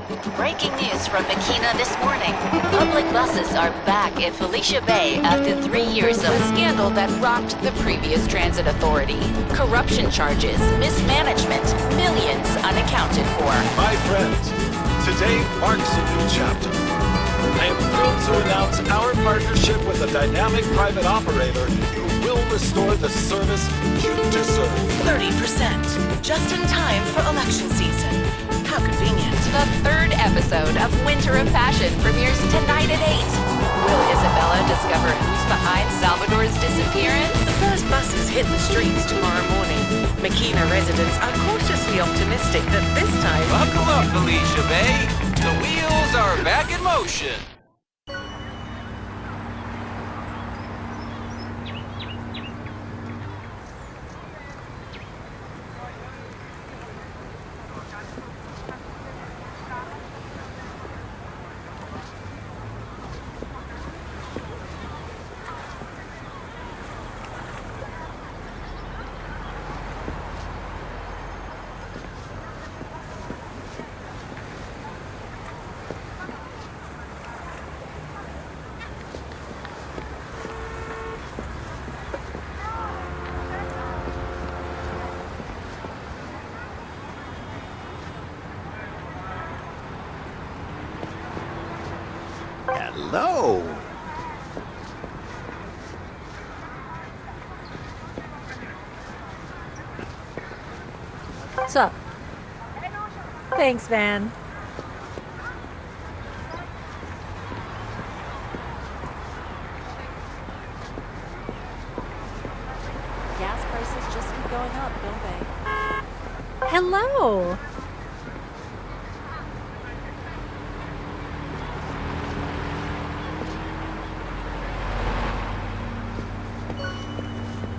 Breaking news from Mequina this morning. Public buses are back at Felicia Bay after 3 years of scandal that rocked the previous transit authority. Corruption charges, mismanagement, millions unaccounted for. My friends, today marks a new chapter. I am thrilled to announce our partnership with a dynamic private operator who will restore the service you deserve. 30%, just in time for election season. How convenient. The third episode of Winter of Passion premieres tonight at 8. Will Isabella discover who's behind Salvador's disappearance? The first buses hit the streets tomorrow morning. Mequina residents are cautiously optimistic that this time... Buckle up, Felicia Bay. The wheels are back in motion. Hello! What's up? Thanks, Van. Gas prices just keep going up, don't they? Hello!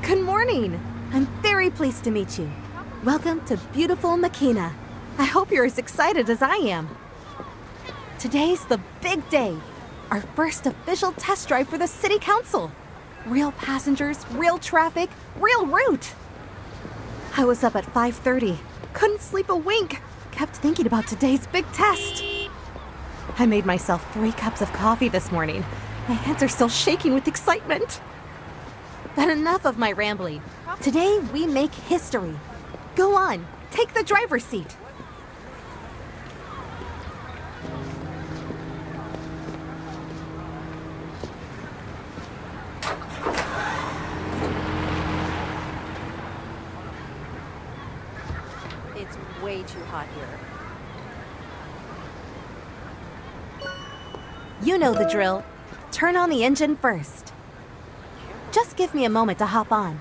Good morning! I'm very pleased to meet you. Welcome to beautiful Mequina. I hope you're as excited as I am. Today's the big day. Our first official test drive for the City Council. Real passengers, real traffic, real route. I was up at 5:30. Couldn't sleep a wink. Kept thinking about today's big test. I made myself 3 cups of coffee this morning. My hands are still shaking with excitement. But enough of my rambling. Today we make history. Go on, take the driver's seat. It's way too hot here. You know the drill. Turn on the engine first. Just give me a moment to hop on.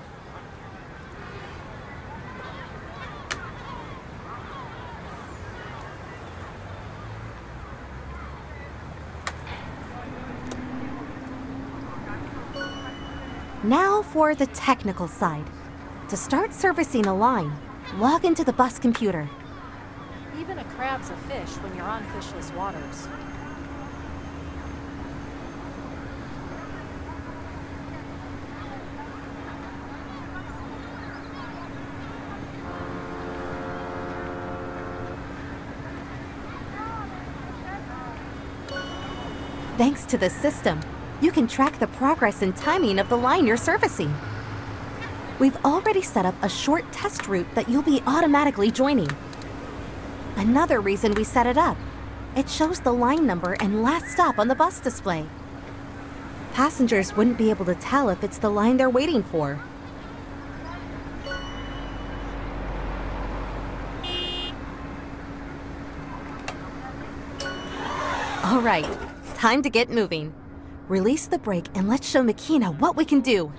Now for the technical side. To start servicing a line, log into the bus computer. Even a crab's a fish when you're on fishless waters. Thanks to the system, you can track the progress and timing of the line you're servicing. We've already set up a short test route that you'll be automatically joining. Another reason we set it up, it shows the line number and last stop on the bus display. Passengers wouldn't be able to tell if it's the line they're waiting for. All right. Time to get moving. Release the brake and let's show Mequina what we can do.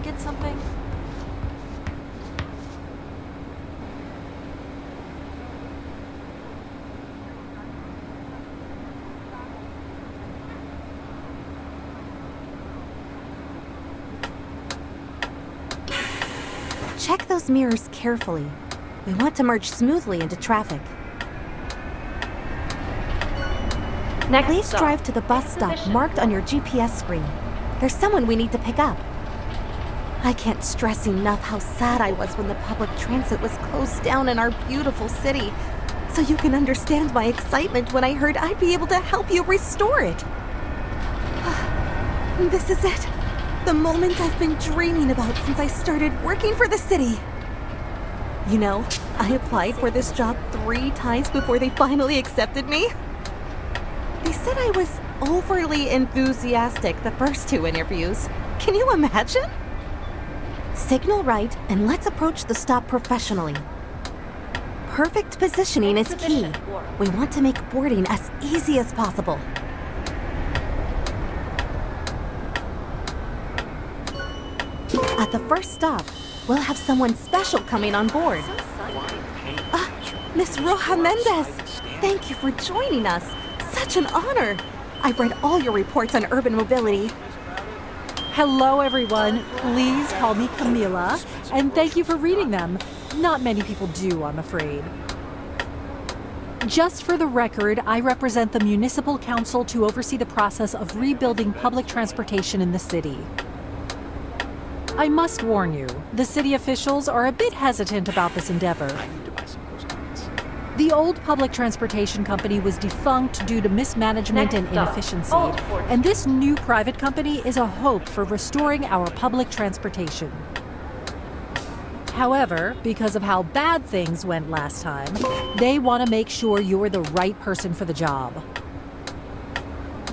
get something? Check those mirrors carefully. We want to merge smoothly into traffic. Please drive to the bus stop marked on your GPS screen. There's someone we need to pick up. I can't stress enough how sad I was when the public transit was closed down in our beautiful city. So you can understand my excitement when I heard I'd be able to help you restore it. This is it. The moment I've been dreaming about since I started working for the city. You know, I applied for this job 3 times before they finally accepted me. They said I was overly enthusiastic the first 2 interviews. Can you imagine? Signal right and let's approach the stop professionally. Perfect positioning is key. We want to make boarding as easy as possible. At the first stop, we'll have someone special coming on board. Miss Roja Mendez, thank you for joining us. Such an honor. I've read all your reports on urban mobility. Hello, everyone. Please call me Camila, and thank you for reading them. Not many people do, I'm afraid. Just for the record, I represent the Municipal Council to oversee the process of rebuilding public transportation in the city. I must warn you, the city officials are a bit hesitant about this endeavor. The old public transportation company was defunct due to mismanagement and inefficiency, and this new private company is a hope for restoring our public transportation. However, because of how bad things went last time, they want to make sure you're the right person for the job.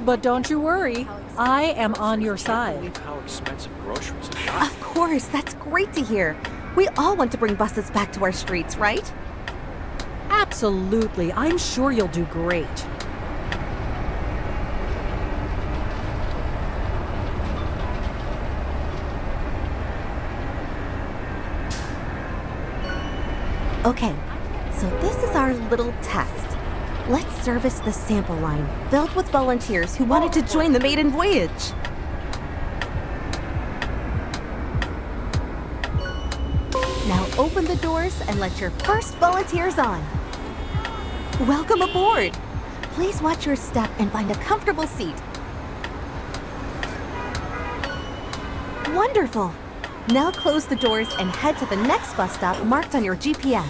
But don't you worry, I am on your side. How expensive groceries have gotten. Of course, that's great to hear. We all want to bring buses back to our streets, right? Absolutely. I'm sure you'll do great. Okay, so this is our little test. Let's service the sample line, filled with volunteers who wanted to join the maiden voyage. Now open the doors and let your first volunteers on. Welcome aboard. Please watch your step and find a comfortable seat. Wonderful. Now close the doors and head to the next bus stop marked on your GPS.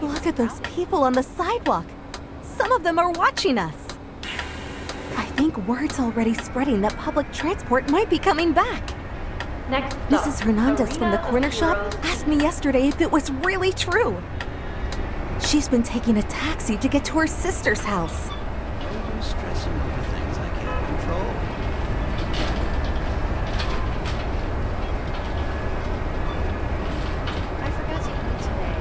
Look at those people on the sidewalk. Some of them are watching us. I think word's already spreading that public transport might be coming back. Next stop, Mrs. Hernandez from the Arena corner of shop Heroes. asked me yesterday if it was really true. She's been taking a taxi to get to her sister's house. I'm stressing over things I can't control. I forgot to eat today.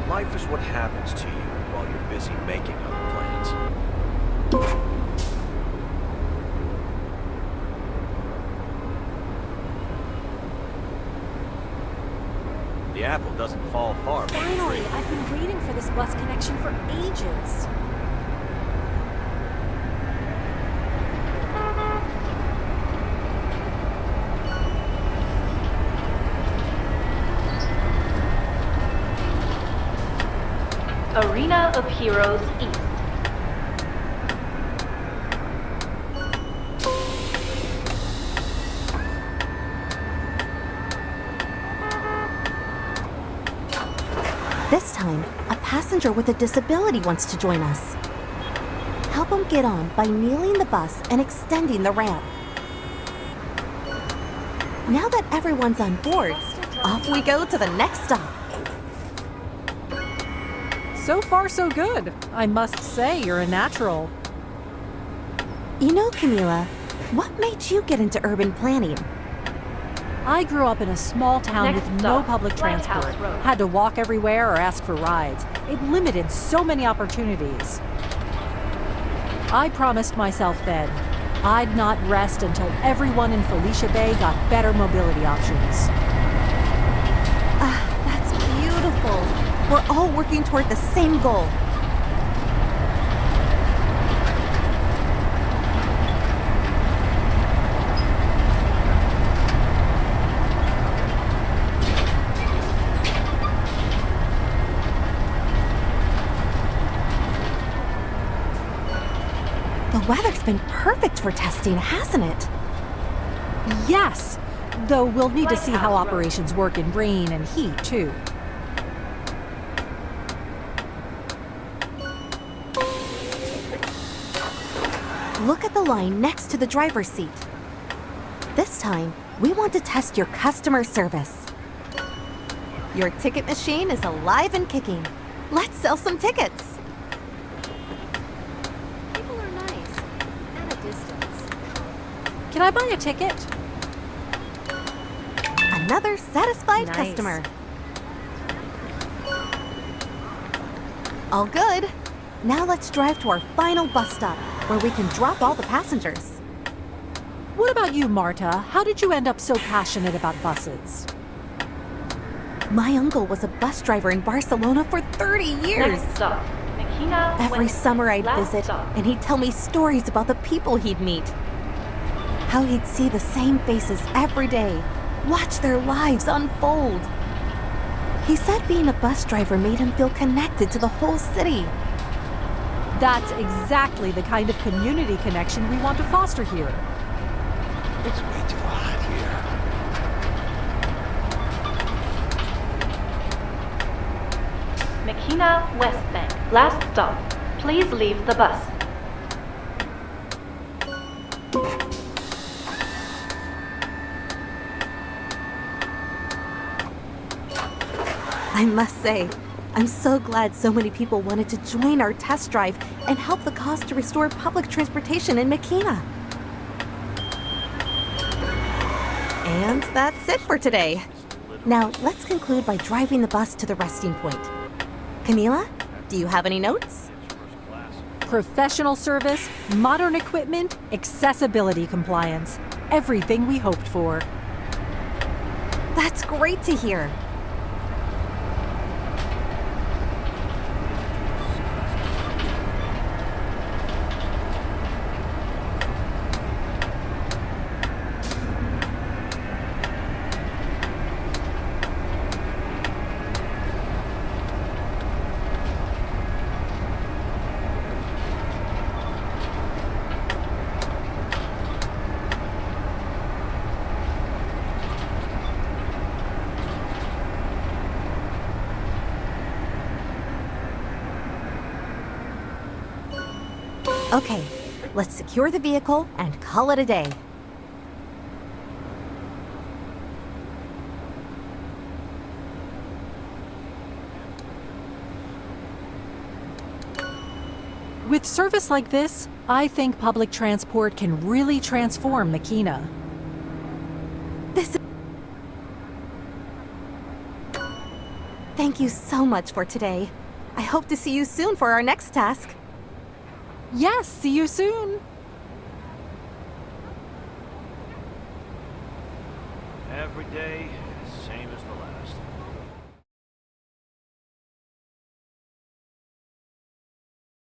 Life is what happens to you while you're busy making other plans. The apple doesn't fall far from the Finally, tree. I've been waiting for this bus connection for ages. Arena of Heroes East. This time, a passenger with a disability wants to join us. Help him get on by kneeling the bus and extending the ramp. Now that everyone's on board, off we go to the next stop. So far, so good. I must say, you're a natural. You know, Camila, what made you get into urban planning? I grew up in a small town Next with no stop, public transport. Lighthouse Road. Had to walk everywhere or ask for rides. It limited so many opportunities. I promised myself then, I'd not rest until everyone in Felicia Bay got better mobility options. That's beautiful. We're all working toward the same goal. The weather's been perfect for testing, hasn't it? Yes, though we'll need to see how Lighthouse Road. operations work in rain and heat, too. Look at the line next to the driver's seat. This time, we want to test your customer service. Your ticket machine is alive and kicking. Let's sell some tickets. People are nice. At a distance. Can I buy a ticket? Another satisfied Nice. customer. All good. Now let's drive to our final bus stop, where we can drop all the passengers. What about you, Marta? How did you end up so passionate about buses? My uncle was a bus driver in Barcelona for 30 years. Next stop, Mequina Every West summer I'd Last visit, stop. and he'd tell me stories about the people he'd meet. How he'd see the same faces every day, watch their lives unfold. He said being a bus driver made him feel connected to the whole city. That's exactly the kind of community connection we want to foster here. It's way too hot here. Mequina West Bank. Last stop. Please leave the bus. I must say, I'm so glad so many people wanted to join our test drive and help the cause to restore public transportation in Mequina. And that's it for today. Now, let's conclude by driving the bus to the resting point. Camila, do you have any notes? Professional service, modern equipment, accessibility compliance. Everything we hoped for. That's great to hear. Okay, let's secure the vehicle and call it a day. With service like this, I think public transport can really transform Mequina. Thank you so much for today. I hope to see you soon for our next task. Yes, see you soon. Every day, same as the last.